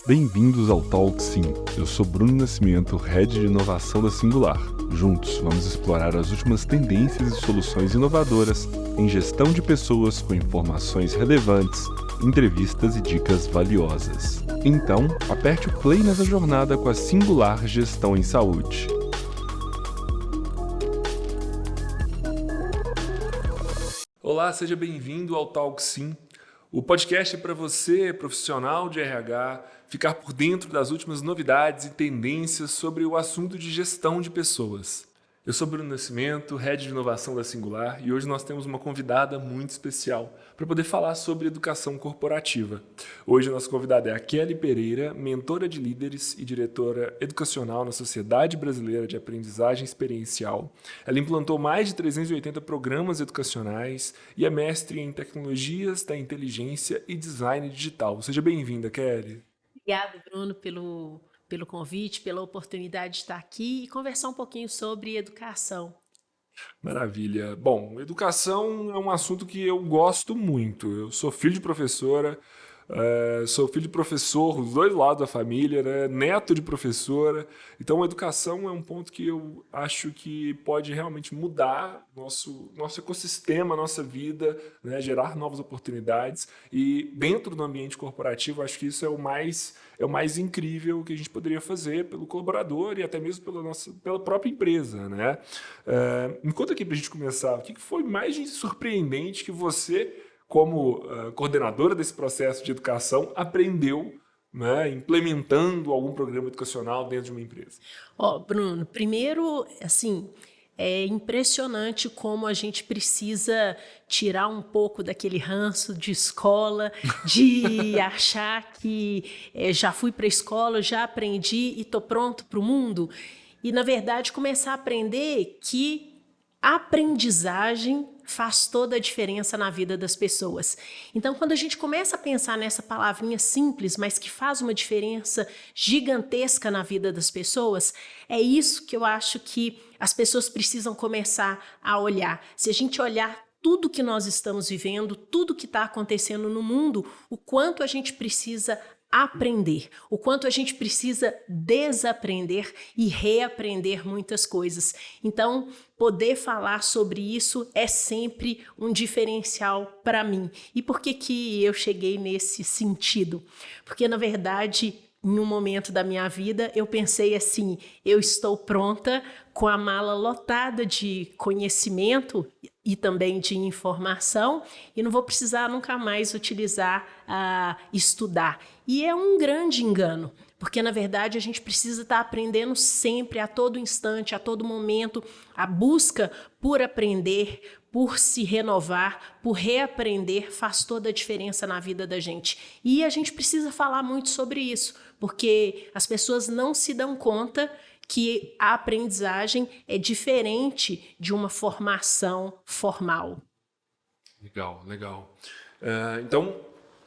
Bem-vindos ao Talk Sim. Eu sou Bruno Nascimento, Head de Inovação da Singular. Juntos, vamos explorar as últimas tendências e soluções inovadoras em gestão de pessoas com informações relevantes, entrevistas e dicas valiosas. Então, aperte o play nessa jornada com a Singular Gestão em Saúde. Olá, seja bem-vindo ao Talk Sim. O podcast é para você, profissional de RH, ficar por dentro das últimas novidades e tendências sobre o assunto de gestão de pessoas. Eu sou Bruno Nascimento, Head de Inovação da Singular, e hoje nós temos uma convidada muito especial para poder falar sobre educação corporativa. Hoje a nossa convidada é a Kelly Pereira, mentora de líderes e diretora educacional na Sociedade Brasileira de Aprendizagem Experiencial. Ela implantou mais de 380 programas educacionais e é mestre em tecnologias da inteligência e design digital. Seja bem-vinda, Kelly. Obrigada, Bruno, pelo convite, pela oportunidade de estar aqui e conversar um pouquinho sobre educação. Maravilha. Bom, educação é um assunto que eu gosto muito. Eu sou filho de professora, sou filho de professor, os dois lados da família, né? Neto de professora. Então, a educação é um ponto que eu acho que pode realmente mudar nosso ecossistema, nossa vida, né? Gerar novas oportunidades. E dentro do ambiente corporativo, acho que isso é o mais incrível que a gente poderia fazer pelo colaborador e até mesmo pela própria empresa, né? Me conta aqui para a gente começar, o que foi mais surpreendente que você, como coordenadora desse processo de educação, aprendeu, né, implementando algum programa educacional dentro de uma empresa? Bruno, primeiro, assim, é impressionante como a gente precisa tirar um pouco daquele ranço de escola, de achar que já fui para a escola, já aprendi e estou pronto para o mundo. E, na verdade, começar a aprender que a aprendizagem faz toda a diferença na vida das pessoas. Então, quando a gente começa a pensar nessa palavrinha simples, mas que faz uma diferença gigantesca na vida das pessoas, é isso que eu acho que as pessoas precisam começar a olhar. Se a gente olhar tudo que nós estamos vivendo, tudo que está acontecendo no mundo, o quanto a gente precisa aprender, o quanto a gente precisa desaprender e reaprender muitas coisas. Então, poder falar sobre isso é sempre um diferencial para mim. E por que eu cheguei nesse sentido? Porque, na verdade, em um momento da minha vida, eu pensei assim, eu estou pronta com a mala lotada de conhecimento e também de informação e não vou precisar nunca mais utilizar estudar. E é um grande engano, porque na verdade a gente precisa estar aprendendo sempre, a todo instante, a todo momento. A busca por aprender, por se renovar, por reaprender, faz toda a diferença na vida da gente. E a gente precisa falar muito sobre isso, porque as pessoas não se dão conta que a aprendizagem é diferente de uma formação formal. Legal, legal. Então,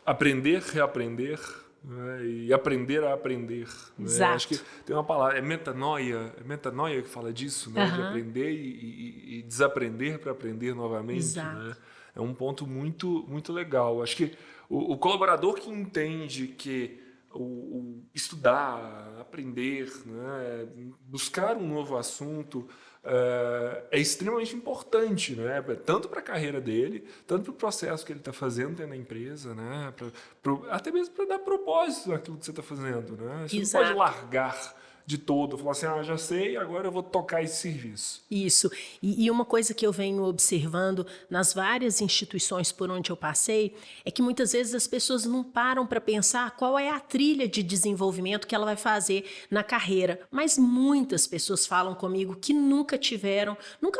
aprender, reaprender, né, e aprender a aprender. Né? Exato. Acho que tem uma palavra, é metanoia que fala disso, né? De aprender e desaprender para aprender novamente. Exato. Né? É um ponto muito, muito legal. Acho que o colaborador que entende que o estudar, aprender, né, buscar um novo assunto é extremamente importante, né? Tanto para a carreira dele, tanto para o processo que ele está fazendo dentro da empresa, né? Até mesmo para dar propósito àquilo que você está fazendo. Né? Você Exato. não pode largar de todo, falar assim, já sei, agora eu vou tocar esse serviço. Isso. E uma coisa que eu venho observando nas várias instituições por onde eu passei é que muitas vezes as pessoas não param para pensar qual é a trilha de desenvolvimento que ela vai fazer na carreira. Mas muitas pessoas falam comigo que nunca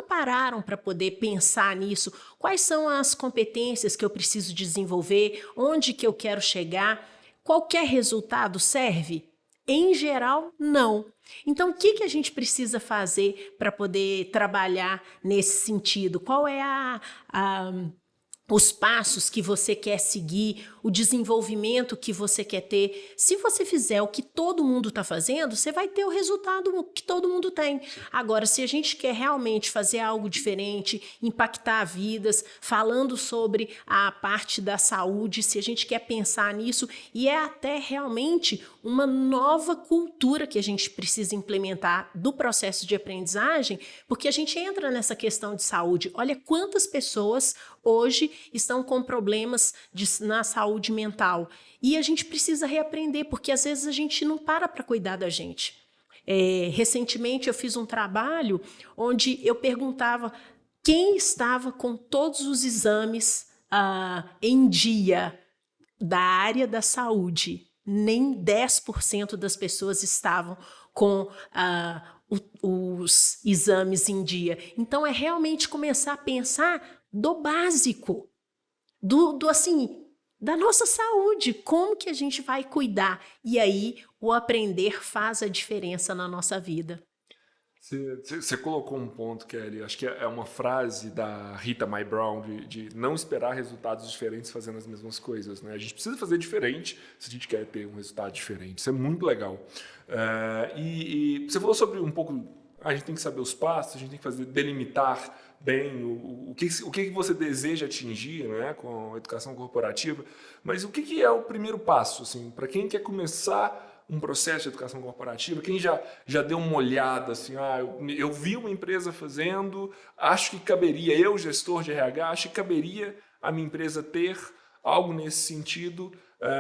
pararam para poder pensar nisso. Quais são as competências que eu preciso desenvolver? Onde que eu quero chegar? Qualquer resultado serve? Em geral, não. Então, o que a gente precisa fazer para poder trabalhar nesse sentido? Qual é os passos que você quer seguir? o desenvolvimento que você quer ter. Se você fizer o que todo mundo está fazendo, você vai ter o resultado que todo mundo tem. Agora, se a gente quer realmente fazer algo diferente, impactar vidas, falando sobre a parte da saúde, se a gente quer pensar nisso, e é até realmente uma nova cultura que a gente precisa implementar do processo de aprendizagem, porque a gente entra nessa questão de saúde. Olha quantas pessoas hoje estão com problemas na saúde mental. E a gente precisa reaprender, porque às vezes a gente não para cuidar da gente. Recentemente eu fiz um trabalho onde eu perguntava quem estava com todos os exames em dia da área da saúde. Nem 10% das pessoas estavam com os exames em dia. Então, é realmente começar a pensar do básico, da nossa saúde, como que a gente vai cuidar. E aí, o aprender faz a diferença na nossa vida. Você colocou um ponto, Kelly, acho que é uma frase da Rita Mae Brown, de não esperar resultados diferentes fazendo as mesmas coisas, né? A gente precisa fazer diferente se a gente quer ter um resultado diferente. Isso é muito legal. E você falou sobre um pouco, a gente tem que saber os passos, a gente tem que delimitar bem o que você deseja atingir, né, com a educação corporativa, mas o que é o primeiro passo, assim, para quem quer começar um processo de educação corporativa, quem já deu uma olhada, assim, eu vi uma empresa fazendo, acho que caberia, eu, gestor de RH, acho que caberia a minha empresa ter algo nesse sentido.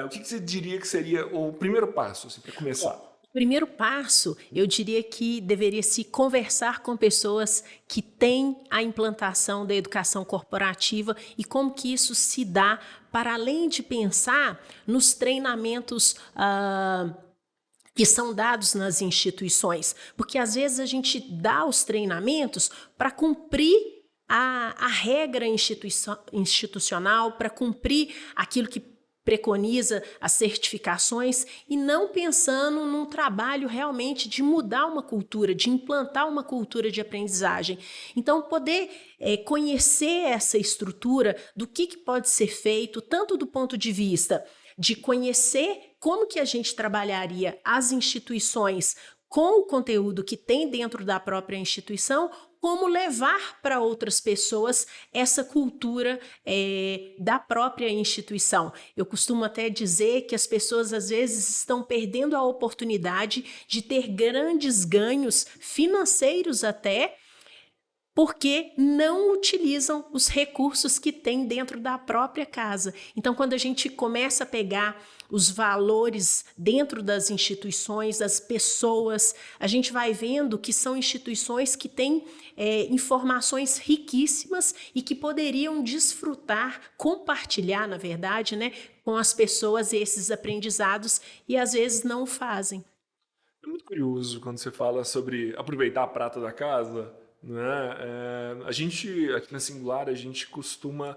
O que você diria que seria o primeiro passo, assim, para começar? O primeiro passo, eu diria que deveria se conversar com pessoas que têm a implantação da educação corporativa e como que isso se dá, para além de pensar nos treinamentos que são dados nas instituições, porque às vezes a gente dá os treinamentos para cumprir a regra institucional, para cumprir aquilo que preconiza as certificações e não pensando num trabalho realmente de mudar uma cultura, de implantar uma cultura de aprendizagem. Então, poder conhecer essa estrutura do que pode ser feito, tanto do ponto de vista de conhecer como que a gente trabalharia as instituições com o conteúdo que tem dentro da própria instituição, como levar para outras pessoas essa cultura da própria instituição. Eu costumo até dizer que as pessoas às vezes estão perdendo a oportunidade de ter grandes ganhos financeiros até, porque não utilizam os recursos que tem dentro da própria casa. Então, quando a gente começa a pegar os valores dentro das instituições, das pessoas, a gente vai vendo que são instituições que têm informações riquíssimas e que poderiam desfrutar, compartilhar, na verdade, né, com as pessoas esses aprendizados e às vezes não o fazem. É muito curioso quando você fala sobre aproveitar a prata da casa, né? A gente, aqui na Singular, a gente costuma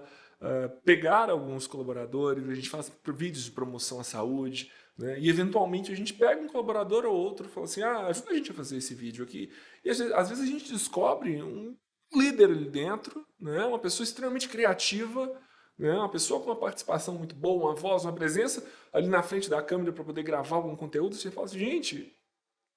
pegar alguns colaboradores, a gente faz vídeos de promoção à saúde, né? E eventualmente a gente pega um colaborador ou outro e fala assim, ajuda a gente a fazer esse vídeo aqui. E às vezes a gente descobre um líder ali dentro, né? Uma pessoa extremamente criativa, né? Uma pessoa com uma participação muito boa, uma voz, uma presença ali na frente da câmera para poder gravar algum conteúdo. Você fala assim, gente,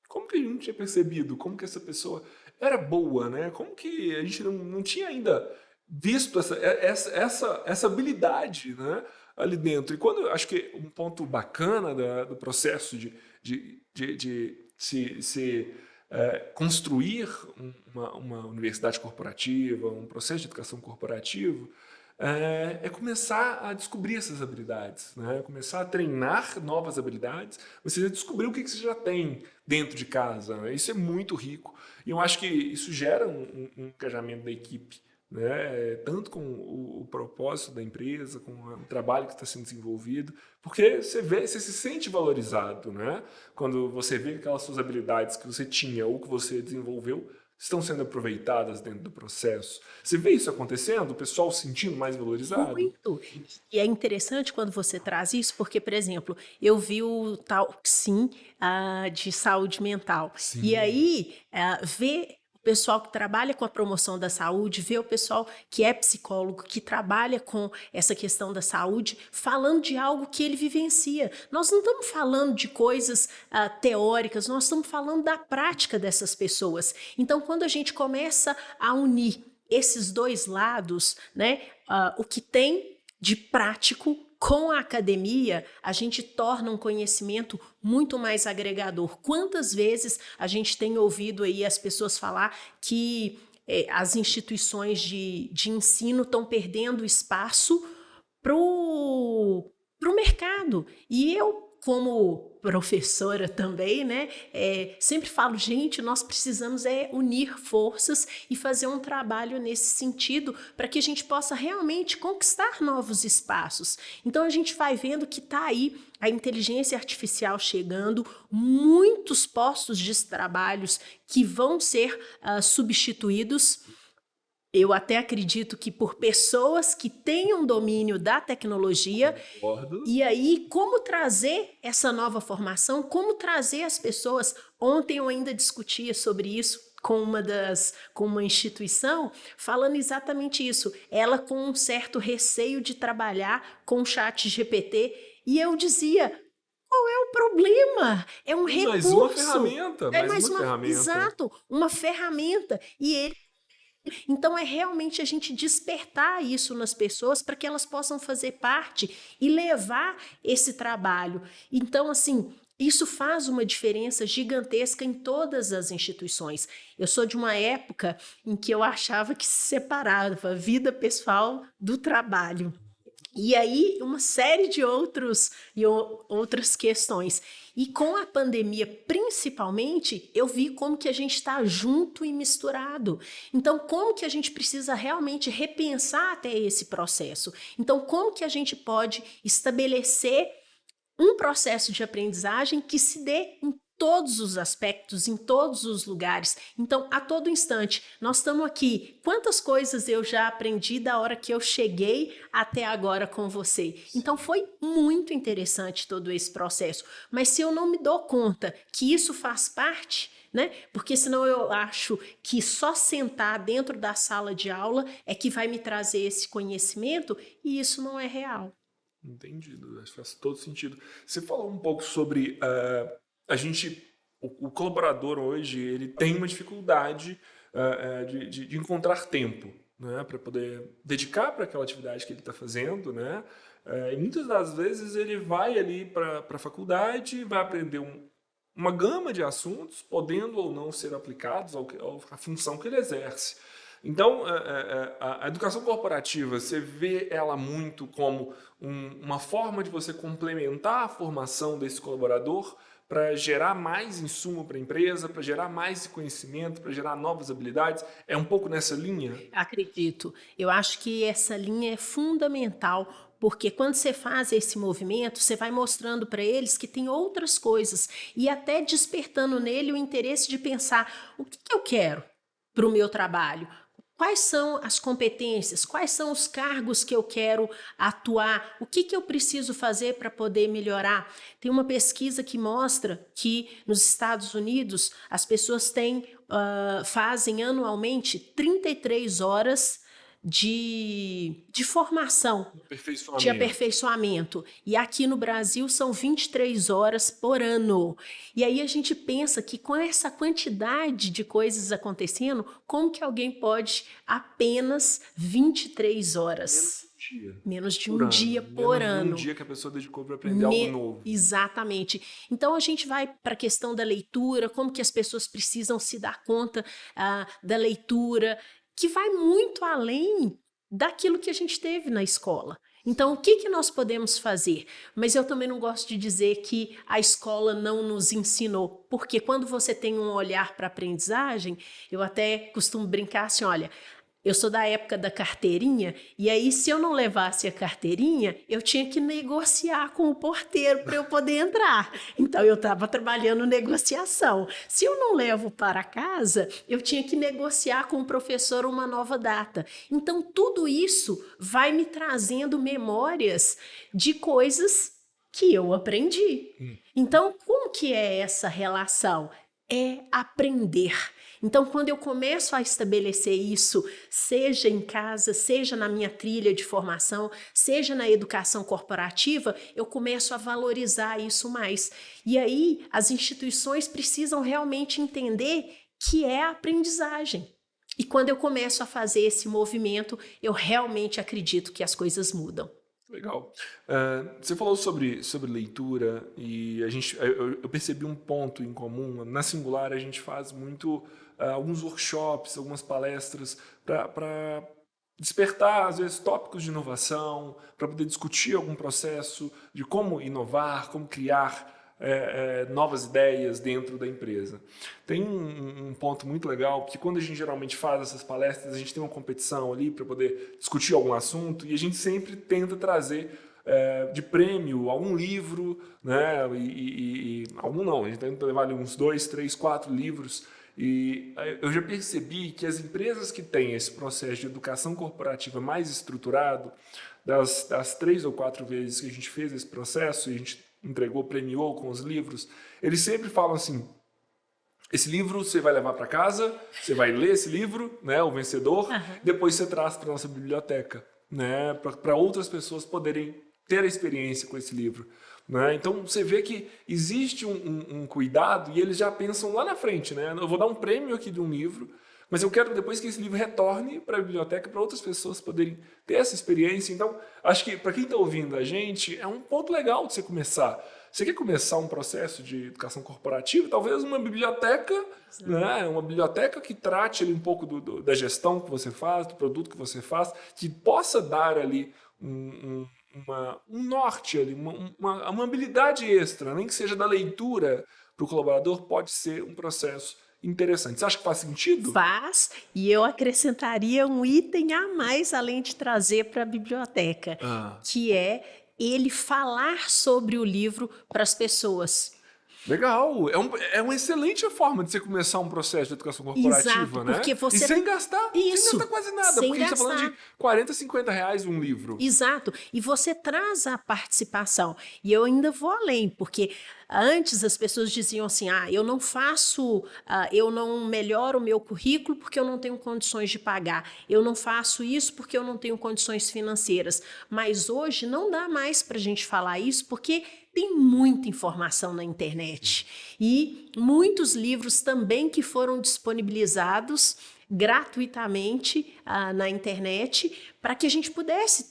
como que a gente não tinha percebido? Como que essa pessoa era boa, né? Como que a gente não tinha ainda visto essa habilidade, né, ali dentro? E quando acho que um ponto bacana do processo de se construir uma universidade corporativa, um processo de educação corporativo, é começar a descobrir essas habilidades, né? Começar a treinar novas habilidades, você descobrir o que você já tem dentro de casa, né? Isso é muito rico e eu acho que isso gera um engajamento da equipe, né? Tanto com o propósito da empresa, com o trabalho que está sendo desenvolvido, porque você se sente valorizado, né? Quando você vê que aquelas suas habilidades que você tinha ou que você desenvolveu estão sendo aproveitadas dentro do processo. Você vê isso acontecendo? O pessoal se sentindo mais valorizado? Muito. E é interessante quando você traz isso, porque, por exemplo, eu vi o tal, sim, de saúde mental. Sim. E aí, ver pessoal que trabalha com a promoção da saúde, ver o pessoal que é psicólogo, que trabalha com essa questão da saúde, falando de algo que ele vivencia. Nós não estamos falando de coisas teóricas, nós estamos falando da prática dessas pessoas. Então, quando a gente começa a unir esses dois lados, né, o que tem de prático com a academia, a gente torna um conhecimento muito mais agregador. Quantas vezes a gente tem ouvido aí as pessoas falar que as instituições de ensino estão perdendo espaço para o mercado. E eu, como professora também, né, sempre falo, gente, nós precisamos unir forças e fazer um trabalho nesse sentido para que a gente possa realmente conquistar novos espaços. Então a gente vai vendo que está aí a inteligência artificial chegando, muitos postos de trabalhos que vão ser substituídos. Eu até acredito que por pessoas que tenham domínio da tecnologia. Concordo. E aí, como trazer essa nova formação, como trazer as pessoas. Ontem eu ainda discutia sobre isso com uma instituição, falando exatamente isso. Ela com um certo receio de trabalhar com o chat GPT. E eu dizia, qual é o problema? É um recurso. Mais uma ferramenta. Mais uma ferramenta. Exato, uma ferramenta. E ele. Então é realmente a gente despertar isso nas pessoas para que elas possam fazer parte e levar esse trabalho. Então, assim, isso faz uma diferença gigantesca em todas as instituições. Eu sou de uma época em que eu achava que se separava a vida pessoal do trabalho. E aí, uma série de outras questões. E com a pandemia, principalmente, eu vi como que a gente está junto e misturado. Então, como que a gente precisa realmente repensar até esse processo? Então, como que a gente pode estabelecer um processo de aprendizagem que se dê em todos os aspectos, em todos os lugares. Então, a todo instante, nós estamos aqui. Quantas coisas eu já aprendi da hora que eu cheguei até agora com você? Então, foi muito interessante todo esse processo. Mas se eu não me dou conta que isso faz parte, né? Porque senão eu acho que só sentar dentro da sala de aula é que vai me trazer esse conhecimento e isso não é real. Entendido, acho que faz todo sentido. Você falou um pouco sobre o colaborador hoje, ele tem uma dificuldade de encontrar tempo, né, para poder dedicar para aquela atividade que ele está fazendo, né? E muitas das vezes ele vai ali para a faculdade, vai aprender uma gama de assuntos, podendo ou não ser aplicados à função que ele exerce. Então, a educação corporativa, você vê ela muito como uma forma de você complementar a formação desse colaborador para gerar mais insumo para a empresa, para gerar mais conhecimento, para gerar novas habilidades. É um pouco nessa linha? Acredito. Eu acho que essa linha é fundamental, porque quando você faz esse movimento, você vai mostrando para eles que tem outras coisas e até despertando nele o interesse de pensar o que eu quero para o meu trabalho. Quais são as competências? Quais são os cargos que eu quero atuar? O que eu preciso fazer para poder melhorar? Tem uma pesquisa que mostra que nos Estados Unidos as pessoas fazem anualmente 33 horas de formação, de aperfeiçoamento. E aqui no Brasil são 23 horas por ano. E aí a gente pensa que com essa quantidade de coisas acontecendo, como que alguém pode apenas 23 horas? Menos de um dia por ano. Menos de um dia que a pessoa dedicou para aprender algo novo. Exatamente. Então a gente vai para a questão da leitura, como que as pessoas precisam se dar conta da leitura, que vai muito além daquilo que a gente teve na escola. Então, o que nós podemos fazer? Mas eu também não gosto de dizer que a escola não nos ensinou, porque quando você tem um olhar para a aprendizagem, eu até costumo brincar assim, olha, eu sou da época da carteirinha, e aí se eu não levasse a carteirinha, eu tinha que negociar com o porteiro para eu poder entrar. Então eu estava trabalhando negociação. Se eu não levo para casa, eu tinha que negociar com o professor uma nova data. Então tudo isso vai me trazendo memórias de coisas que eu aprendi. Então como que é essa relação? é aprender. Então, quando eu começo a estabelecer isso, seja em casa, seja na minha trilha de formação, seja na educação corporativa, eu começo a valorizar isso mais. E aí, as instituições precisam realmente entender que é a aprendizagem. E quando eu começo a fazer esse movimento, eu realmente acredito que as coisas mudam. Legal. Você falou sobre leitura e eu percebi um ponto em comum. Na Singular, a gente faz muito alguns workshops, algumas palestras para despertar, às vezes, tópicos de inovação, para poder discutir algum processo de como inovar, como criar novas ideias dentro da empresa. Tem um ponto muito legal, porque quando a gente geralmente faz essas palestras, a gente tem uma competição ali para poder discutir algum assunto e a gente sempre tenta trazer de prêmio algum livro, né? Algum não, a gente tenta levar ali uns 2, 3, 4 livros. E eu já percebi que as empresas que têm esse processo de educação corporativa mais estruturado, das 3 ou 4 vezes que a gente fez esse processo, e a gente entregou, premiou com os livros, eles sempre falam assim: esse livro você vai levar para casa, você vai ler esse livro, né, o vencedor, depois você traz para a nossa biblioteca, né, para outras pessoas poderem ter a experiência com esse livro. Né? Então você vê que existe um cuidado e eles já pensam lá na frente. Né? Eu vou dar um prêmio aqui de um livro, mas eu quero depois que esse livro retorne para a biblioteca para outras pessoas poderem ter essa experiência. Então, acho que para quem está ouvindo a gente, é um ponto legal de você começar. Você quer começar um processo de educação corporativa? Talvez uma biblioteca, né? Uma biblioteca que trate ali um pouco da gestão que você faz, do produto que você faz, que possa dar ali um norte, ali, uma habilidade extra, nem que seja da leitura para o colaborador, pode ser um processo interessante. Você acha que faz sentido? Faz, e eu acrescentaria um item a mais além de trazer para a biblioteca, que é ele falar sobre o livro para as pessoas. Legal, é uma excelente forma de você começar um processo de educação corporativa, Exato, né? porque você... E sem gastar quase nada, sem porque a gente está falando gastar. de 40, 50 reais um livro. Exato, e você traz a participação. E eu ainda vou além, porque antes as pessoas diziam assim: eu não faço, eu não melhoro o meu currículo porque eu não tenho condições de pagar, eu não faço isso porque eu não tenho condições financeiras. Mas hoje não dá mais para a gente falar isso, porque tem muita informação na internet e muitos livros também que foram disponibilizados gratuitamente na internet para que a gente pudesse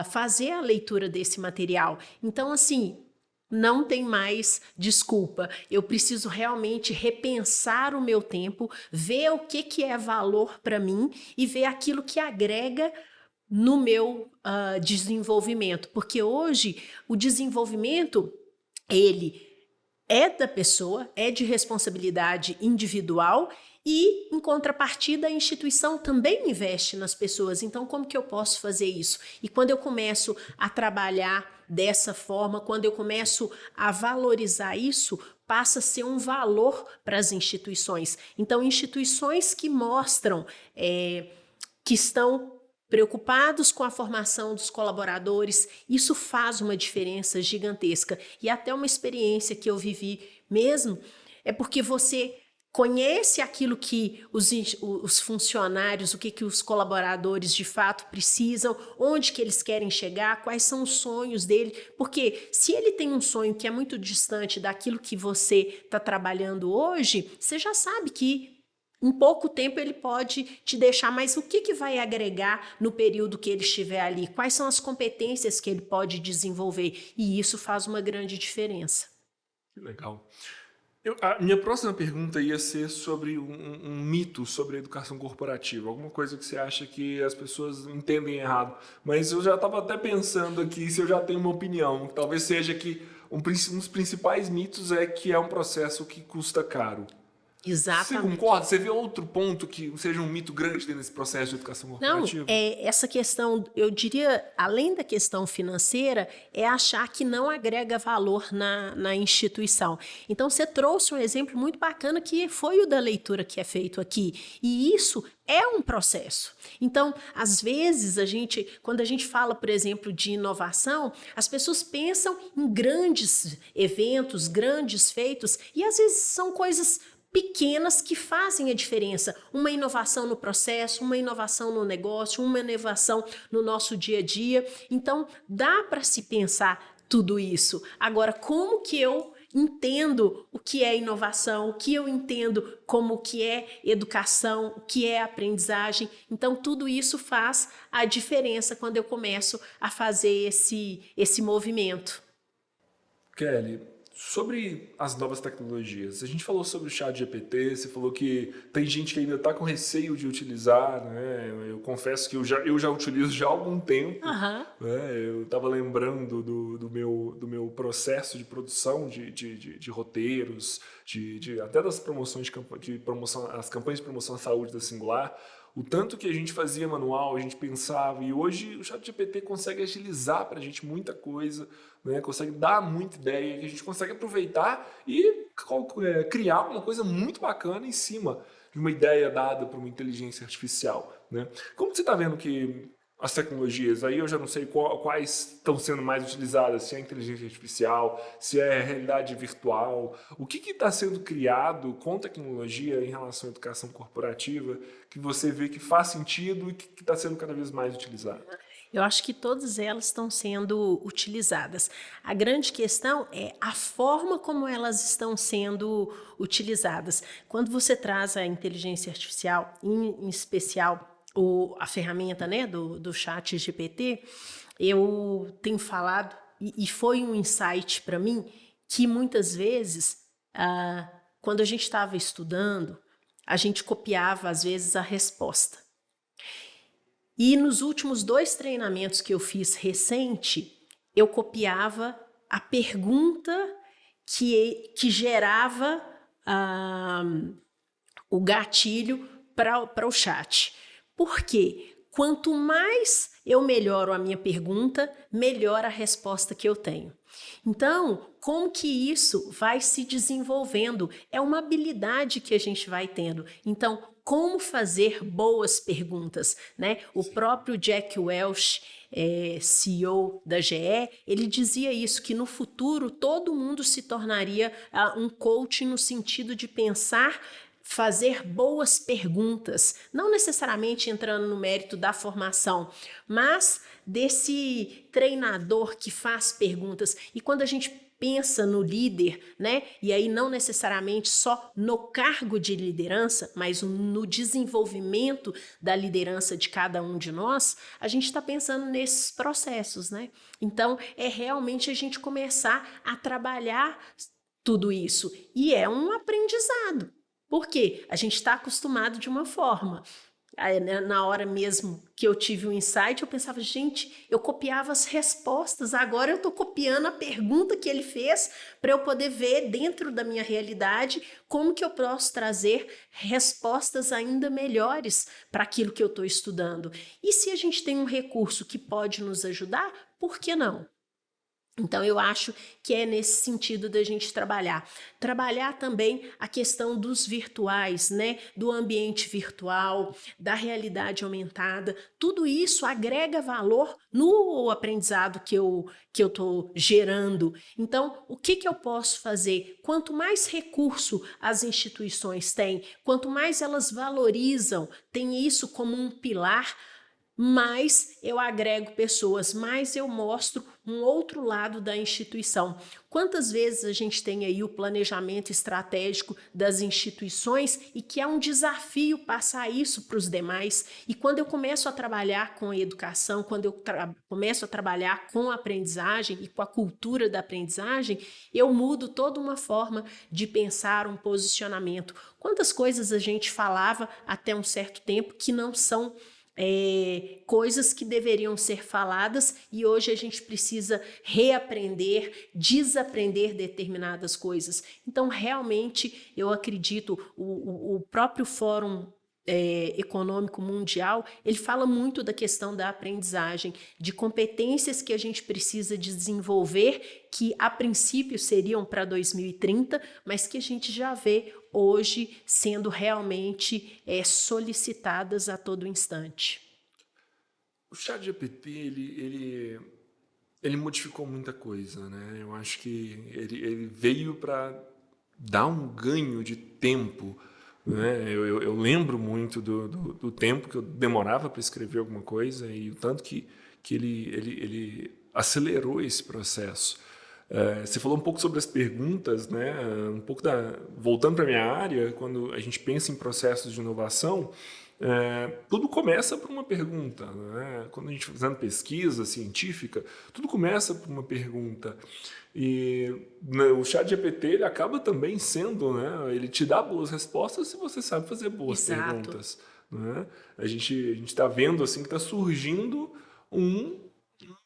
fazer a leitura desse material. Então, assim, não tem mais desculpa. Eu preciso realmente repensar o meu tempo, ver o que é valor para mim e ver aquilo que agrega no meu desenvolvimento. Porque hoje o desenvolvimento, ele é da pessoa, é de responsabilidade individual e, em contrapartida, a instituição também investe nas pessoas. Então, como que eu posso fazer isso? E quando eu começo a trabalhar dessa forma, quando eu começo a valorizar isso, passa a ser um valor para as instituições. Então, instituições que mostram que estão preocupados com a formação dos colaboradores, isso faz uma diferença gigantesca. E até uma experiência que eu vivi mesmo, é porque você conhece aquilo que os funcionários, o que os colaboradores de fato precisam, onde que eles querem chegar, quais são os sonhos dele, porque se ele tem um sonho que é muito distante daquilo que você está trabalhando hoje, você já sabe que em pouco tempo ele pode te deixar, mas o que vai agregar no período que ele estiver ali? Quais são as competências que ele pode desenvolver? E isso faz uma grande diferença. Que legal. A minha próxima pergunta ia ser sobre um mito sobre a educação corporativa, alguma coisa que você acha que as pessoas entendem errado. Mas eu já estava até pensando aqui se eu já tenho uma opinião. Talvez seja que um dos principais mitos é que é um processo que custa caro. Exatamente. Você concorda? Você vê outro ponto que seja um mito grande dentro desse processo de educação corporativa? Não, essa questão, eu diria, além da questão financeira, é achar que não agrega valor na instituição. Então, você trouxe um exemplo muito bacana que foi o da leitura que é feito aqui. E isso é um processo. Então, às vezes, quando a gente fala, por exemplo, de inovação, as pessoas pensam em grandes eventos, grandes feitos, e às vezes são coisas pequenas que fazem a diferença. Uma inovação no processo, uma inovação no negócio, uma inovação no nosso dia a dia. Então, dá para se pensar tudo isso. Agora, como que eu entendo o que é inovação, o que eu entendo como o que é educação, o que é aprendizagem? Então, tudo isso faz a diferença quando eu começo a fazer esse movimento. Kelly, sobre as novas tecnologias, a gente falou sobre o chat GPT, você falou que tem gente que ainda está com receio de utilizar, né? Eu confesso que eu já utilizo já há algum tempo, Aham. né? Eu estava lembrando do meu processo de produção de roteiros, até das promoções de promoção, as campanhas de promoção à saúde da Singular, o tanto que a gente fazia manual, a gente pensava, e hoje o chat GPT consegue agilizar para a gente muita coisa, né? Consegue dar muita ideia, que a gente consegue aproveitar e criar uma coisa muito bacana em cima de uma ideia dada por uma inteligência artificial, né? Como você está vendo que as tecnologias, aí eu já não sei quais estão sendo mais utilizadas, se é inteligência artificial, se é realidade virtual, o que está sendo criado com tecnologia em relação à educação corporativa que você vê que faz sentido e que está sendo cada vez mais utilizado? Eu acho que todas elas estão sendo utilizadas. A grande questão é a forma como elas estão sendo utilizadas. Quando você traz a inteligência artificial, em especial a ferramenta, né, do chat GPT, eu tenho falado, e foi um insight para mim, que muitas vezes, quando a gente estava estudando, a gente copiava, às vezes, a resposta. E nos últimos 2 treinamentos que eu fiz recente, eu copiava a pergunta que gerava o gatilho para o chat. Por quê? Quanto mais eu melhoro a minha pergunta, melhor a resposta que eu tenho. Então, como que isso vai se desenvolvendo? É uma habilidade que a gente vai tendo. Então, como fazer boas perguntas, né? O próprio Jack Welch, CEO da GE, ele dizia isso, que no futuro todo mundo se tornaria um coach no sentido de pensar, fazer boas perguntas, não necessariamente entrando no mérito da formação, mas desse treinador que faz perguntas. E quando a gente pensa no líder, né? E aí não necessariamente só no cargo de liderança, mas no desenvolvimento da liderança de cada um de nós, a gente está pensando nesses processos, né? Então, é realmente a gente começar a trabalhar tudo isso. E é um aprendizado. Por quê? A gente está acostumado de uma forma. Aí, né, na hora mesmo que eu tive o insight, eu pensava, gente, eu copiava as respostas, agora eu estou copiando a pergunta que ele fez para eu poder ver dentro da minha realidade como que eu posso trazer respostas ainda melhores para aquilo que eu estou estudando. E se a gente tem um recurso que pode nos ajudar, por que não? Então, eu acho que é nesse sentido da gente trabalhar. Trabalhar também a questão dos virtuais, né? Do ambiente virtual, da realidade aumentada. Tudo isso agrega valor no aprendizado que eu estou gerando. Então, o que eu posso fazer? Quanto mais recurso as instituições têm, quanto mais elas valorizam, têm isso como um pilar, mais eu agrego pessoas, mais eu mostro um outro lado da instituição. Quantas vezes a gente tem aí o planejamento estratégico das instituições e que é um desafio passar isso para os demais? E quando eu começo a trabalhar com a educação, quando eu começo a trabalhar com a aprendizagem e com a cultura da aprendizagem, eu mudo toda uma forma de pensar, um posicionamento. Quantas coisas a gente falava até um certo tempo que não são coisas que deveriam ser faladas e hoje a gente precisa reaprender, desaprender determinadas coisas. Então, realmente, eu acredito, o próprio Fórum Econômico Mundial, ele fala muito da questão da aprendizagem, de competências que a gente precisa desenvolver, que a princípio seriam para 2030, mas que a gente já vê hoje sendo realmente solicitadas a todo instante. O chat GPT, ele modificou muita coisa, né? Eu acho que ele veio para dá um ganho de tempo, né? Eu lembro muito do tempo que eu demorava para escrever alguma coisa e o tanto que ele acelerou esse processo. Você falou um pouco sobre as perguntas, né? Voltando para a minha área, quando a gente pensa em processos de inovação, tudo começa por uma pergunta, né? Quando a gente está fazendo pesquisa científica, tudo começa por uma pergunta. E o ChatGPT ele acaba também sendo, né? Ele te dá boas respostas se você sabe fazer boas Exato. perguntas, né? A gente está vendo assim que está surgindo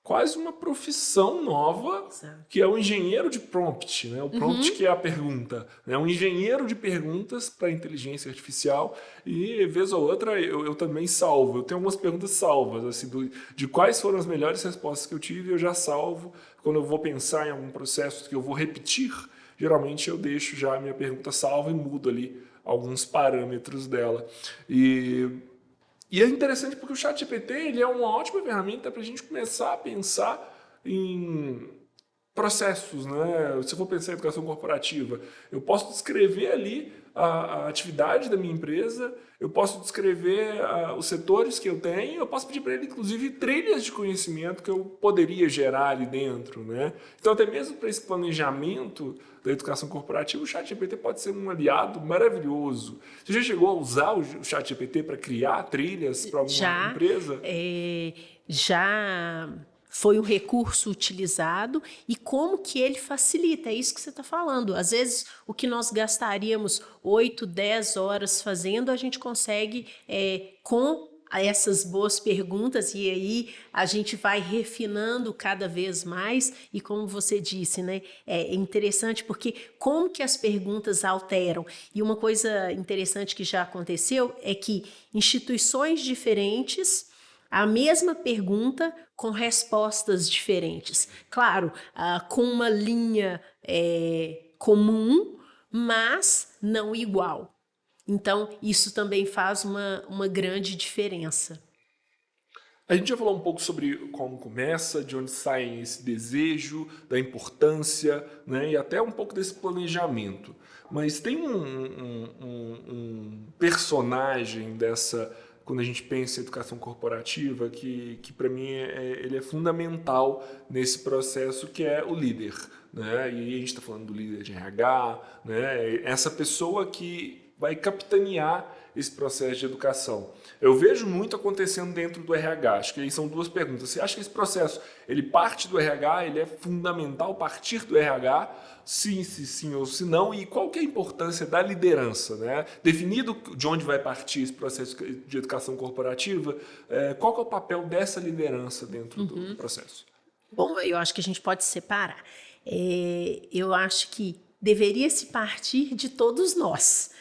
quase uma profissão nova, Exato. que é o engenheiro de prompt, né? O prompt que é a pergunta, né? Um engenheiro de perguntas para inteligência artificial e, vez ou outra, eu também salvo. Eu tenho algumas perguntas salvas, assim, de quais foram as melhores respostas que eu tive, eu já salvo. Quando eu vou pensar em algum processo que eu vou repetir, geralmente eu deixo já a minha pergunta salva e mudo ali alguns parâmetros dela. E é interessante porque o ChatGPT ele é uma ótima ferramenta para a gente começar a pensar em processos, né? Se eu for pensar em educação corporativa, eu posso descrever ali a atividade da minha empresa, eu posso descrever os setores que eu tenho, eu posso pedir para ele, inclusive, trilhas de conhecimento que eu poderia gerar ali dentro, né? Então, até mesmo para esse planejamento da educação corporativa, o ChatGPT pode ser um aliado maravilhoso. Você já chegou a usar o ChatGPT para criar trilhas para alguma Já, empresa? já foi um recurso utilizado e como que ele facilita, é isso que você está falando. Às vezes, o que nós gastaríamos 8, 10 horas fazendo, a gente consegue com essas boas perguntas e aí a gente vai refinando cada vez mais e como você disse, né, é interessante porque como que as perguntas alteram e uma coisa interessante que já aconteceu é que instituições diferentes a mesma pergunta com respostas diferentes. Claro, com uma linha comum, mas não igual. Então, isso também faz uma grande diferença. A gente já falou um pouco sobre como começa, de onde sai esse desejo, da importância, né, e até um pouco desse planejamento. Mas tem um personagem dessa, quando a gente pensa em educação corporativa, que para mim ele é fundamental nesse processo, que é o líder. Né? E aí a gente está falando do líder de RH, né? Essa pessoa que vai capitanear esse processo de educação. Eu vejo muito acontecendo dentro do RH. Acho que aí são duas perguntas. Você acha que esse processo ele parte do RH, ele é fundamental partir do RH? Sim, se sim ou se não. E qual que é a importância da liderança? Né? Definido de onde vai partir esse processo de educação corporativa, qual que é o papel dessa liderança dentro do processo? Bom, eu acho que a gente pode separar. Eu acho que deveria se partir de todos nós.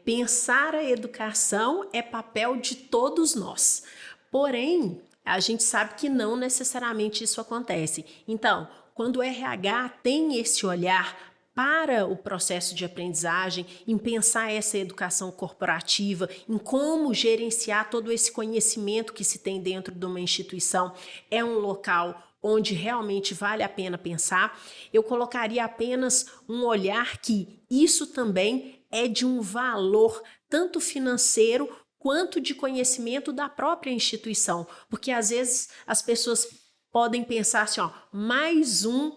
Pensar a educação é papel de todos nós. Porém, a gente sabe que não necessariamente isso acontece. Então, quando o RH tem esse olhar para o processo de aprendizagem, em pensar essa educação corporativa, em como gerenciar todo esse conhecimento que se tem dentro de uma instituição, é um local onde realmente vale a pena pensar. Eu colocaria apenas um olhar que isso também é de um valor tanto financeiro quanto de conhecimento da própria instituição, porque às vezes as pessoas podem pensar assim, ó, mais um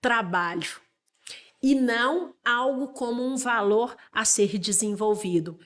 trabalho e não algo como um valor a ser desenvolvido.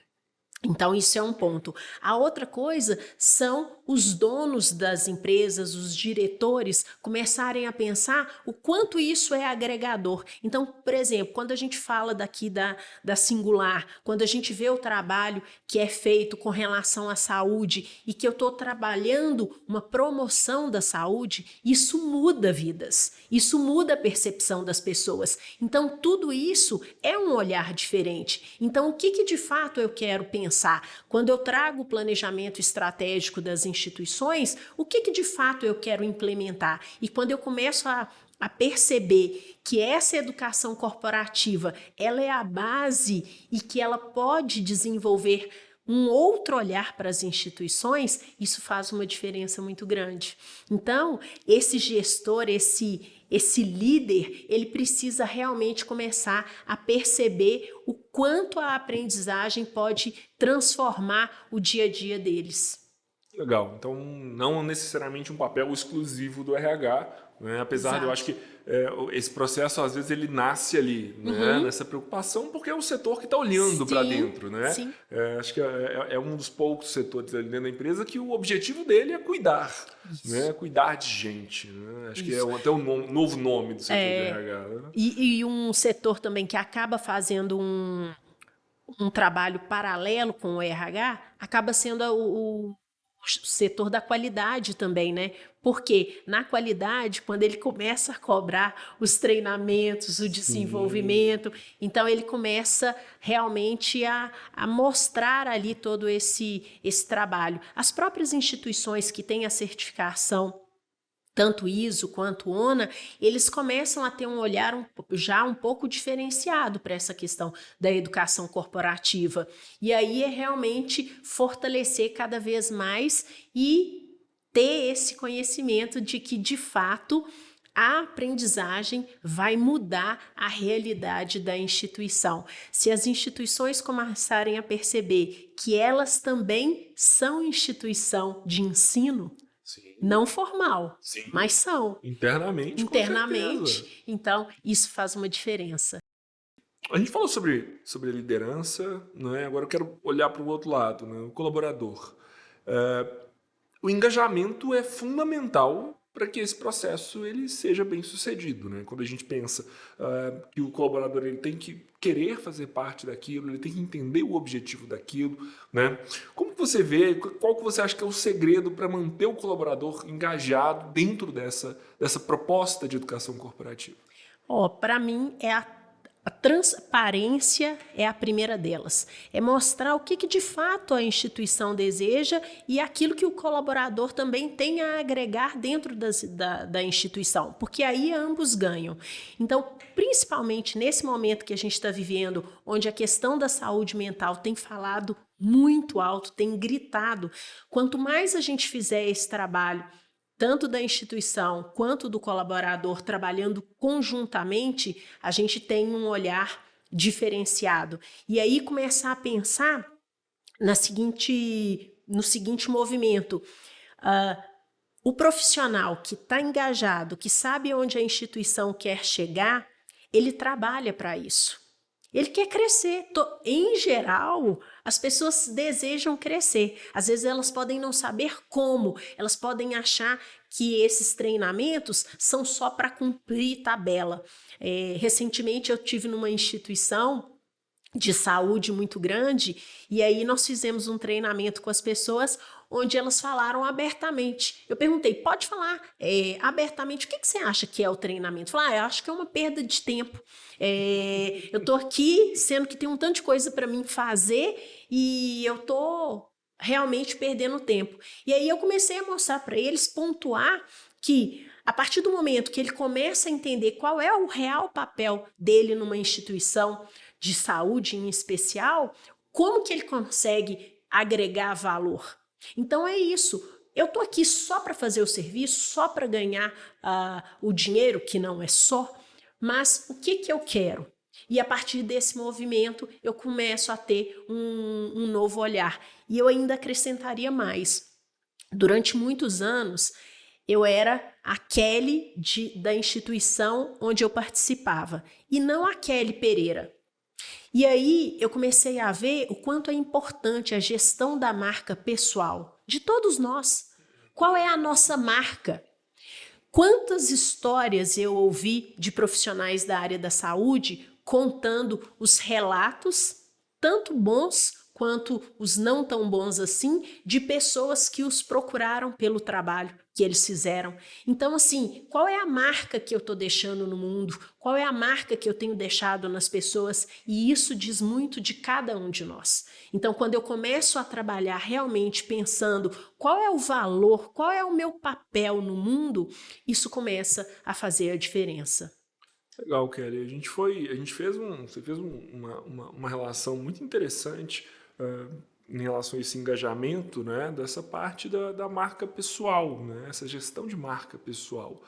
Então, isso é um ponto. A outra coisa são os donos das empresas, os diretores, começarem a pensar o quanto isso é agregador. Então, por exemplo, quando a gente fala daqui da Singular, quando a gente vê o trabalho que é feito com relação à saúde e que eu estou trabalhando uma promoção da saúde, isso muda vidas, isso muda a percepção das pessoas. Então, tudo isso é um olhar diferente. Então, o que de fato eu quero pensar? Quando eu trago o planejamento estratégico das instituições, o que de fato eu quero implementar? E quando eu começo a perceber que essa educação corporativa ela é a base e que ela pode desenvolver um outro olhar para as instituições, isso faz uma diferença muito grande. Então, esse gestor, esse esse líder, ele precisa realmente começar a perceber o quanto a aprendizagem pode transformar o dia a dia deles. Legal. Então, não necessariamente um papel exclusivo do RH, né? Apesar de eu acho Exato. que esse processo, às vezes, ele nasce ali, né? Uhum. Nessa preocupação, porque é um setor que está olhando para Sim, dentro, né? sim. Acho que é um dos poucos setores ali dentro da empresa que o objetivo dele é cuidar, Isso, né? Cuidar de gente, né? Acho que é isso. até um novo nome do setor de É, RH, né? e um setor também que acaba fazendo um trabalho paralelo com o RH, acaba sendo o setor da qualidade também, né? Porque na qualidade, quando ele começa a cobrar os treinamentos, o Sim. desenvolvimento, então ele começa realmente a mostrar ali todo esse trabalho. As próprias instituições que têm a certificação tanto ISO quanto ONA, eles começam a ter um olhar já um pouco diferenciado para essa questão da educação corporativa. E aí é realmente fortalecer cada vez mais e ter esse conhecimento de que, de fato, a aprendizagem vai mudar a realidade da instituição. Se as instituições começarem a perceber que elas também são instituição de ensino, Sim, não formal, sim. mas são Internamente, com certeza. internamente. Então, isso faz uma diferença. A gente falou sobre liderança, né? Agora eu quero olhar para o outro lado, né? O colaborador. O engajamento é fundamental para que esse processo ele seja bem sucedido, né? Quando a gente pensa que o colaborador ele tem que querer fazer parte daquilo, ele tem que entender o objetivo daquilo, né? Como que você vê, qual que você acha que é o segredo para manter o colaborador engajado dentro dessa proposta de educação corporativa? Ó, para mim a transparência é a primeira delas. É mostrar o que de fato a instituição deseja e aquilo que o colaborador também tem a agregar dentro da instituição, porque aí ambos ganham. Então, principalmente nesse momento que a gente está vivendo, onde a questão da saúde mental tem falado muito alto, tem gritado, quanto mais a gente fizer esse trabalho tanto da instituição quanto do colaborador trabalhando conjuntamente, a gente tem um olhar diferenciado. E aí começar a pensar no seguinte movimento. O profissional que está engajado, que sabe onde a instituição quer chegar, ele trabalha para isso. Ele quer crescer. Em geral, as pessoas desejam crescer. Às vezes elas podem não saber como, elas podem achar que esses treinamentos são só para cumprir tabela. Recentemente eu tive numa instituição de saúde muito grande, e aí nós fizemos um treinamento com as pessoas onde elas falaram abertamente. Eu perguntei, pode falar abertamente, o que você acha que é o treinamento? Falar, eu acho que é uma perda de tempo. Eu estou aqui, sendo que tem um tanto de coisa para mim fazer, e eu estou realmente perdendo tempo. E aí eu comecei a mostrar para eles, pontuar que a partir do momento que ele começa a entender qual é o real papel dele numa instituição de saúde em especial, como que ele consegue agregar valor? Então é isso. Eu estou aqui só para fazer o serviço, só para ganhar o dinheiro, que não é só, mas o que eu quero? E a partir desse movimento eu começo a ter um novo olhar. E eu ainda acrescentaria mais. Durante muitos anos, eu era a Kelly da instituição onde eu participava, e não a Kelly Pereira. E aí eu comecei a ver o quanto é importante a gestão da marca pessoal, de todos nós. Qual é a nossa marca? Quantas histórias eu ouvi de profissionais da área da saúde contando os relatos, tanto bons quanto os não tão bons assim, de pessoas que os procuraram pelo trabalho que eles fizeram. Então, assim, qual é a marca que eu estou deixando no mundo? Qual é a marca que eu tenho deixado nas pessoas? E isso diz muito de cada um de nós. Então, quando eu começo a trabalhar realmente pensando qual é o valor, qual é o meu papel no mundo, isso começa a fazer a diferença. Legal, Kelly. Você fez uma relação muito interessante em relação a esse engajamento, né, dessa parte da marca pessoal, né, essa gestão de marca pessoal.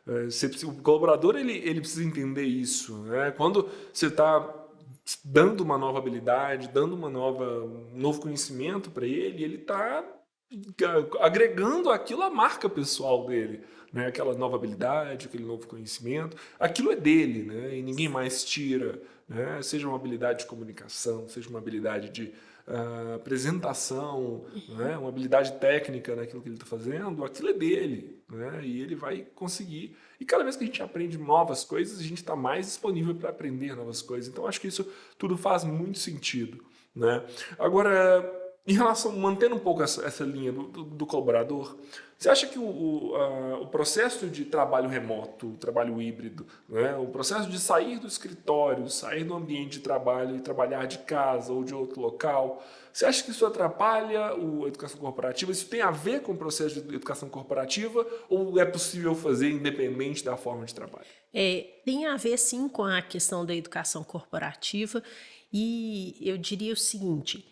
O colaborador ele precisa entender isso, né? Quando você está dando uma nova habilidade, dando um novo conhecimento para ele, ele está agregando aquilo à marca pessoal dele, né? Aquela nova habilidade, aquele novo conhecimento, aquilo é dele, né? E ninguém mais tira, né? Seja uma habilidade de comunicação, seja uma habilidade de apresentação, né? Uma habilidade técnica naquilo que ele está fazendo, aquilo é dele, né? E ele vai conseguir. E cada vez que a gente aprende novas coisas, a gente está mais disponível para aprender novas coisas. Então, acho que isso tudo faz muito sentido, né? Agora, em relação, mantendo um pouco essa linha do colaborador, você acha que o processo de trabalho remoto, trabalho híbrido, né, o processo de sair do escritório, sair do ambiente de trabalho e trabalhar de casa ou de outro local, você acha que isso atrapalha a educação corporativa? Isso tem a ver com o processo de educação corporativa ou é possível fazer independente da forma de trabalho? Tem a ver, sim, com a questão da educação corporativa e eu diria o seguinte,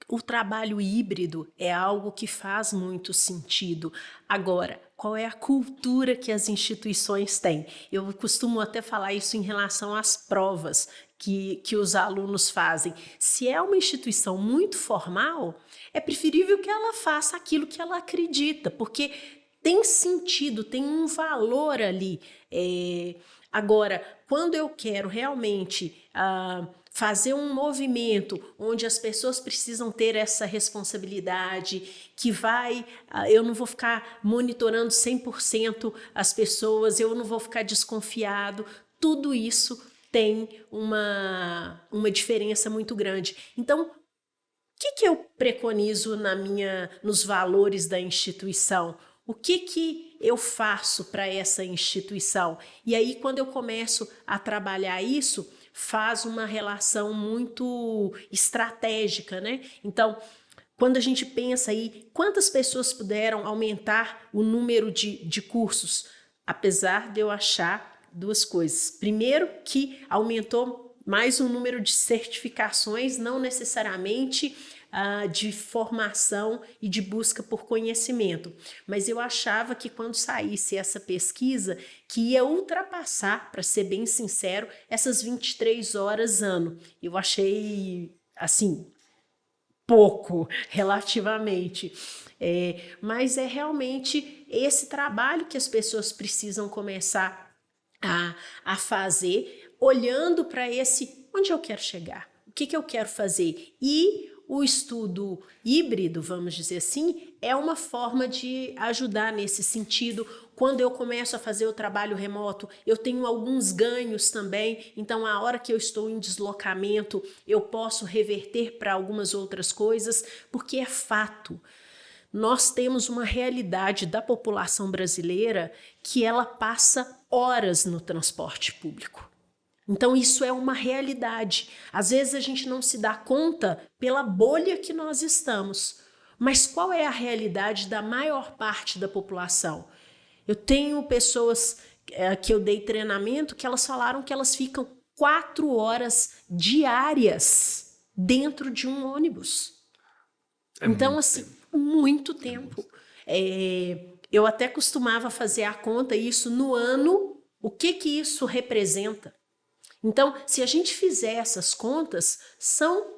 o trabalho híbrido é algo que faz muito sentido. Agora, qual é a cultura que as instituições têm? Eu costumo até falar isso em relação às provas que os alunos fazem. Se é uma instituição muito formal, é preferível que ela faça aquilo que ela acredita, porque tem sentido, tem um valor ali. Agora, quando eu quero realmente fazer um movimento onde as pessoas precisam ter essa responsabilidade, eu não vou ficar monitorando 100% as pessoas, eu não vou ficar desconfiado, tudo isso tem uma diferença muito grande. Então, o que eu preconizo nos valores da instituição? O que eu faço para essa instituição? E aí, quando eu começo a trabalhar isso, faz uma relação muito estratégica, né? Então, quando a gente pensa aí, quantas pessoas puderam aumentar o número de cursos? Apesar de eu achar duas coisas. Primeiro, que aumentou mais o número de certificações, não necessariamente de formação e de busca por conhecimento. Mas eu achava que quando saísse essa pesquisa, que ia ultrapassar, para ser bem sincero, essas 23 horas ano. Eu achei, assim, pouco, relativamente. Mas é realmente esse trabalho que as pessoas precisam começar a fazer, olhando para onde eu quero chegar, o que eu quero fazer. E o estudo híbrido, vamos dizer assim, é uma forma de ajudar nesse sentido. Quando eu começo a fazer o trabalho remoto, eu tenho alguns ganhos também. Então, a hora que eu estou em deslocamento, eu posso reverter para algumas outras coisas, porque é fato. Nós temos uma realidade da população brasileira que ela passa horas no transporte público. Então, isso é uma realidade. Às vezes a gente não se dá conta pela bolha que nós estamos. Mas qual é a realidade da maior parte da população? Eu tenho pessoas que eu dei treinamento que elas falaram que elas ficam 4 horas diárias dentro de um ônibus. Então, assim, muito tempo. Eu até costumava fazer a conta, isso no ano, o que isso representa? Então, se a gente fizer essas contas, são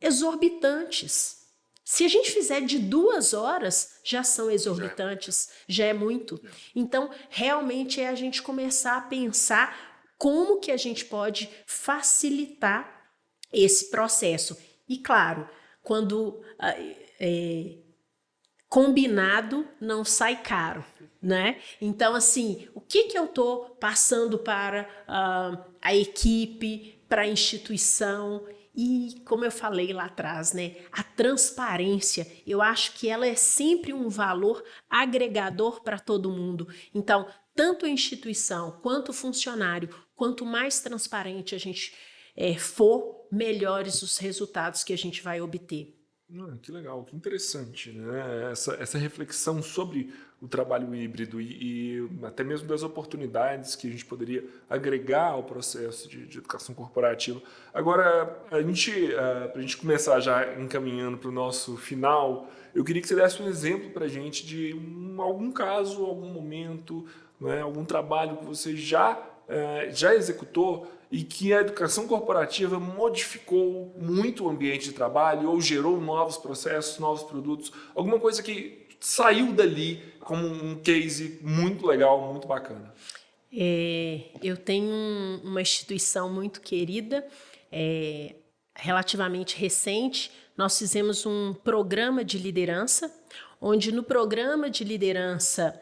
exorbitantes. Se a gente fizer de 2 horas, já são exorbitantes, já é muito. Então, realmente é a gente começar a pensar como que a gente pode facilitar esse processo. E claro, quando combinado não sai caro, né? Então, assim, o que eu estou passando para a equipe, para a instituição? E, como eu falei lá atrás, né, a transparência, eu acho que ela é sempre um valor agregador para todo mundo. Então, tanto a instituição quanto o funcionário, quanto mais transparente a gente for, melhores os resultados que a gente vai obter. Que legal, que interessante, né? Essa reflexão sobre o trabalho híbrido e até mesmo das oportunidades que a gente poderia agregar ao processo de educação corporativa. Agora, para a gente começar já encaminhando para o nosso final, eu queria que você desse um exemplo para a gente de algum caso, algum momento né? Algum trabalho que você já executou e que a educação corporativa modificou muito o ambiente de trabalho ou gerou novos processos, novos produtos, alguma coisa que saiu dali como um case muito legal, muito bacana. Eu tenho uma instituição muito querida, relativamente recente. Nós fizemos um programa de liderança, onde no programa de liderança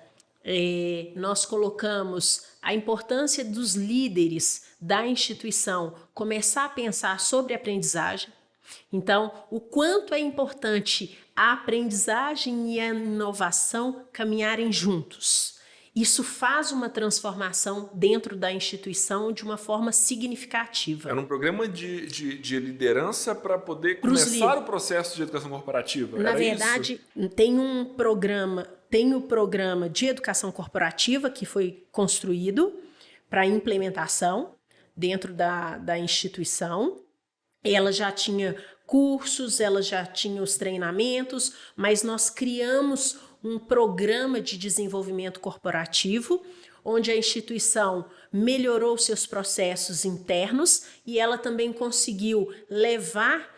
nós colocamos a importância dos líderes da instituição começar a pensar sobre aprendizagem. Então, o quanto é importante a aprendizagem e a inovação caminharem juntos. Isso faz uma transformação dentro da instituição de uma forma significativa. Era um programa de liderança para poder começar o processo de educação corporativa? Na verdade, tem o programa de educação corporativa que foi construído para implementação dentro da instituição. Ela já tinha cursos, ela já tinha os treinamentos, mas nós criamos um programa de desenvolvimento corporativo, onde a instituição melhorou seus processos internos e ela também conseguiu levar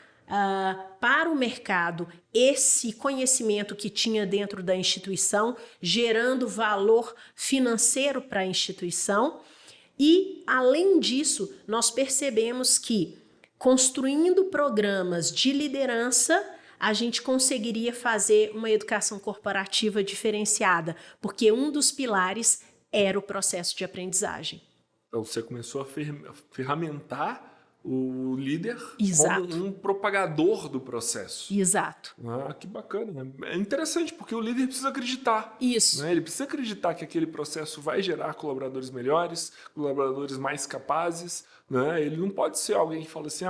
para o mercado esse conhecimento que tinha dentro da instituição, gerando valor financeiro para a instituição. E, além disso, nós percebemos que, construindo programas de liderança, a gente conseguiria fazer uma educação corporativa diferenciada, porque um dos pilares era o processo de aprendizagem. Então, você começou a ferramentar o líder Exato. como um propagador do processo. Exato. Que bacana. É interessante, porque o líder precisa acreditar. Isso. Né? Ele precisa acreditar que aquele processo vai gerar colaboradores melhores, colaboradores mais capazes. Né? Ele não pode ser alguém que fala assim,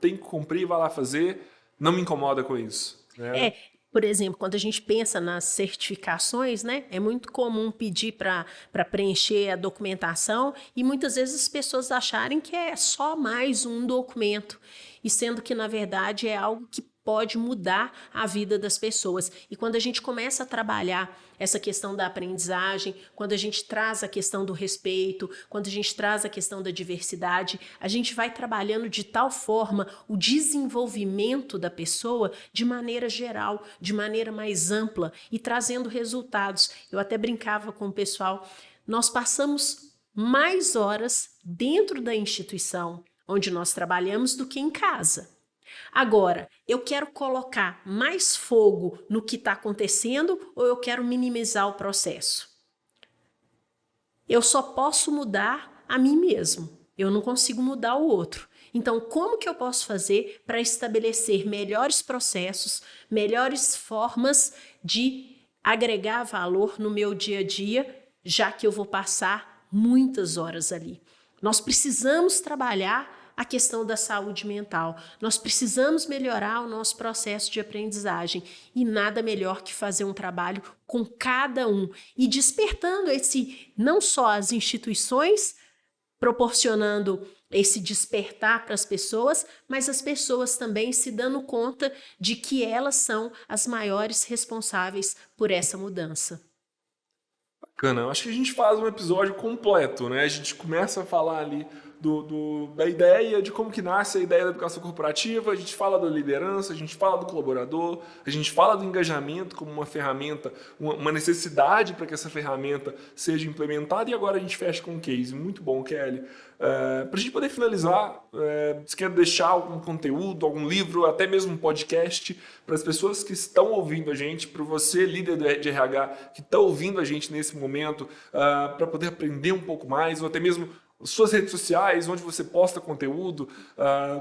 tem que cumprir, vai lá fazer, não me incomoda com isso. Né? Por exemplo, quando a gente pensa nas certificações, né, é muito comum pedir para preencher a documentação e muitas vezes as pessoas acharem que é só mais um documento, e sendo que, na verdade, é algo que pode mudar a vida das pessoas. E quando a gente começa a trabalhar essa questão da aprendizagem, quando a gente traz a questão do respeito, quando a gente traz a questão da diversidade, a gente vai trabalhando de tal forma o desenvolvimento da pessoa de maneira geral, de maneira mais ampla e trazendo resultados. Eu até brincava com o pessoal, nós passamos mais horas dentro da instituição onde nós trabalhamos do que em casa. Agora, eu quero colocar mais fogo no que está acontecendo ou eu quero minimizar o processo? Eu só posso mudar a mim mesmo, eu não consigo mudar o outro. Então, como que eu posso fazer para estabelecer melhores processos, melhores formas de agregar valor no meu dia a dia, já que eu vou passar muitas horas ali? Nós precisamos trabalhar a questão da saúde mental. Nós precisamos melhorar o nosso processo de aprendizagem e nada melhor que fazer um trabalho com cada um e despertando não só as instituições, proporcionando esse despertar para as pessoas, mas as pessoas também se dando conta de que elas são as maiores responsáveis por essa mudança. Bacana. Acho que a gente faz um episódio completo, né? A gente começa a falar ali da ideia, de como que nasce a ideia da educação corporativa, a gente fala da liderança, a gente fala do colaborador, a gente fala do engajamento como uma ferramenta, uma necessidade para que essa ferramenta seja implementada, e agora a gente fecha com um case. Muito bom, Kelly. Para a gente poder finalizar, você quer deixar algum conteúdo, algum livro, até mesmo um podcast, para as pessoas que estão ouvindo a gente, para você, líder de RH, que está ouvindo a gente nesse momento, para poder aprender um pouco mais, ou até mesmo suas redes sociais, onde você posta conteúdo,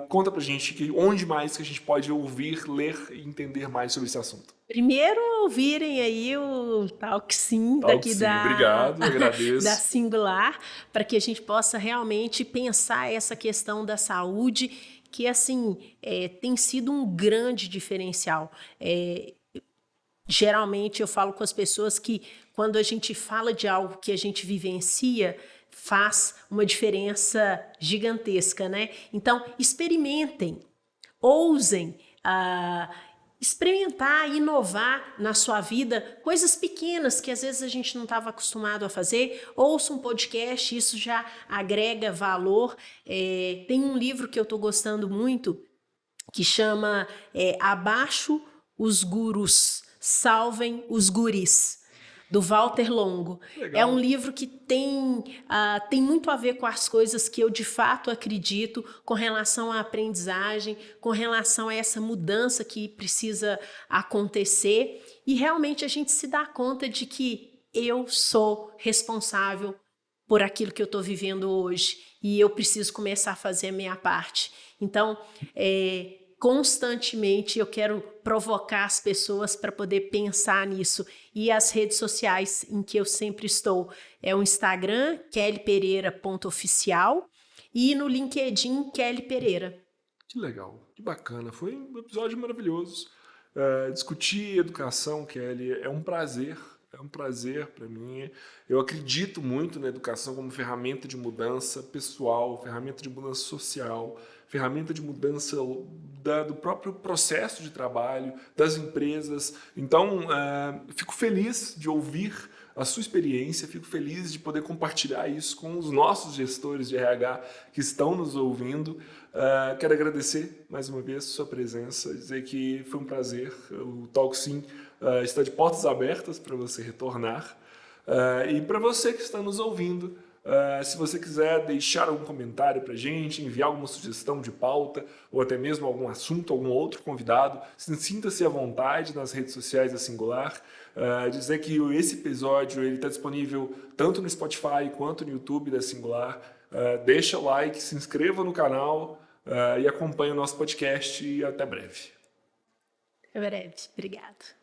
conta pra gente onde mais que a gente pode ouvir, ler e entender mais sobre esse assunto. Primeiro, ouvirem aí o Talk Sim daqui Obrigado, agradeço. Da Singular, para que a gente possa realmente pensar essa questão da saúde, que assim tem sido um grande diferencial. Geralmente eu falo com as pessoas que quando a gente fala de algo que a gente vivencia, faz uma diferença gigantesca, né? Então, experimentem, ousem, experimentar, inovar na sua vida, coisas pequenas que às vezes a gente não estava acostumado a fazer. Ouça um podcast, isso já agrega valor. Tem um livro que eu estou gostando muito, que chama Abaixo os Gurus, Salvem os Guris, do Walter Longo. Legal. É um livro que tem muito a ver com as coisas que eu de fato acredito com relação à aprendizagem, com relação a essa mudança que precisa acontecer, e realmente a gente se dá conta de que eu sou responsável por aquilo que eu estou vivendo hoje e eu preciso começar a fazer a minha parte. Então, constantemente eu quero provocar as pessoas para poder pensar nisso. E as redes sociais em que eu sempre estou é o Instagram, kellypereira.oficial, e no LinkedIn, Kelly Pereira. Que legal, que bacana. Foi um episódio maravilhoso. Discutir educação, Kelly, é um prazer. É um prazer para mim. Eu acredito muito na educação como ferramenta de mudança pessoal, ferramenta de mudança social, ferramenta de mudança do próprio processo de trabalho, das empresas. Então, fico feliz de ouvir a sua experiência, fico feliz de poder compartilhar isso com os nossos gestores de RH que estão nos ouvindo. Quero agradecer mais uma vez a sua presença, dizer que foi um prazer. O Talk Sim está de portas abertas para você retornar. E para você que está nos ouvindo, se você quiser deixar algum comentário para a gente, enviar alguma sugestão de pauta, ou até mesmo algum assunto, algum outro convidado, sinta-se à vontade nas redes sociais da Singular. Dizer que esse episódio está disponível tanto no Spotify quanto no YouTube da Singular. Deixa o like, se inscreva no canal e acompanhe o nosso podcast. E até breve. Até breve. Obrigada.